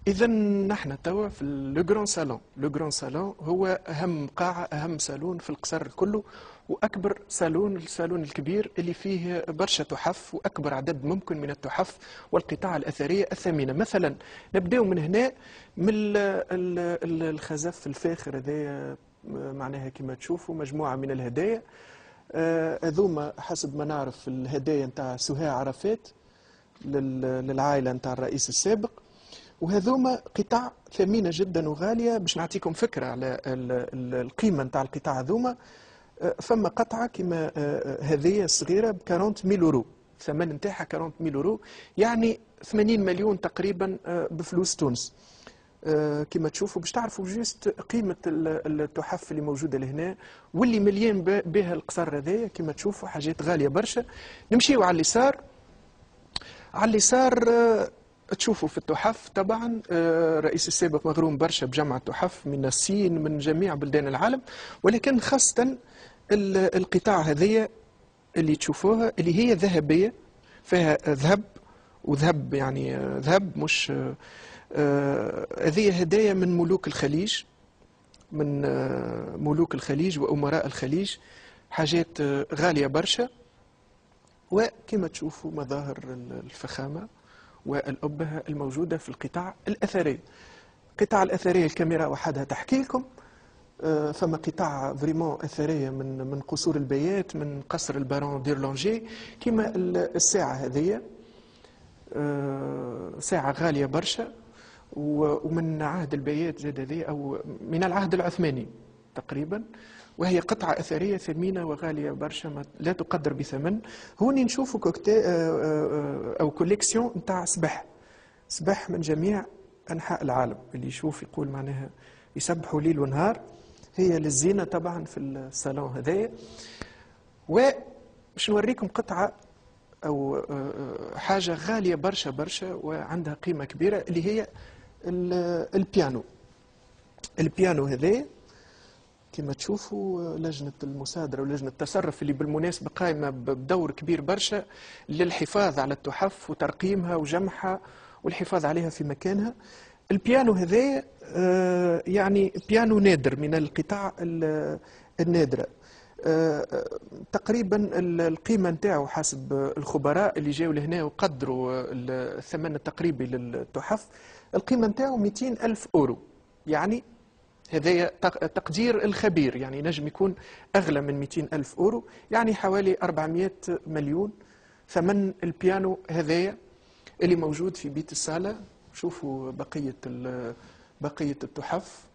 إذا نحن توا في لو جران سالون. لو جران سالون هو أهم قاعة، أهم صالون في القصر كله، وأكبر صالون، الصالون الكبير اللي فيه برشا تحف وأكبر عدد ممكن من التحف والقطع الأثرية الثمينة. مثلا نبدأ من هنا، من الخزف الفاخر هذا، معناها كما تشوفوا مجموعة من الهدايا. هذوما حسب ما نعرف الهدايا نتاع سهى عرفات للعائلة نتاع الرئيس السابق. وهذوما قطع ثمينة جدا وغالية. باش نعطيكم فكرة على القيمة نتاع القطع هذوما، فما قطعة كما هذه الصغيرة ب 40000 يورو، الثمن نتاعها 40000 يورو، يعني 80 مليون تقريبا بفلوس تونس. كما تشوفوا باش تعرفوا جوست قيمة التحف اللي موجودة لهنا واللي مليان بها القصر هذايا. كما تشوفوا حاجات غالية برشا. نمشيو على اليسار. على اليسار تشوفوا في التحف طبعا رئيس السابق مغروم برشا بجمع التحف من الصين، من جميع بلدان العالم، ولكن خاصة القطاع هذه اللي تشوفوها اللي هي ذهبية، فيها ذهب، وذهب يعني ذهب مش هذه هدايا من ملوك الخليج، من ملوك الخليج وأمراء الخليج، حاجات غالية برشا. وكما تشوفوا مظاهر الفخامة والأبهة الموجودة في القطاع الأثري. القطاع الأثرية الكاميرا وحدها تحكي لكم. فما قطاع فريمون أثرية من قصور البيات، من قصر البارون ديرلونجي، كما الساعة هذه ساعة غالية برشا، ومن عهد البيات زاد هذه، أو من العهد العثماني تقريبا، وهي قطعة أثرية ثمينة وغالية برشا لا تقدر بثمن. هوني نشوفوا أو كوليكسيون نتاع سبح من جميع أنحاء العالم. اللي يشوف يقول معناها يسبحوا ليل ونهار. هي للزينة طبعا في الصالون هذايا. ومش نوريكم قطعة أو حاجة غالية برشا برشا وعندها قيمة كبيرة، اللي هي البيانو. البيانو هذايا كما تشوفوا لجنة المصادرة ولجنة التصرف اللي بالمناسبة قائمة بدور كبير برشا للحفاظ على التحف وترقيمها وجمعها والحفاظ عليها في مكانها. البيانو هذا يعني بيانو نادر من القطع النادرة. تقريبا القيمة نتاعو حسب الخبراء اللي جاوا لهنا وقدروا الثمن التقريبي للتحف، القيمة نتاعو 200,000 يورو. يعني هذا تقدير الخبير، يعني نجم يكون أغلى من 200,000 يورو، يعني حوالي 400 مليون ثمن البيانو هذايا اللي موجود في بيت الصالة. شوفوا بقية التحف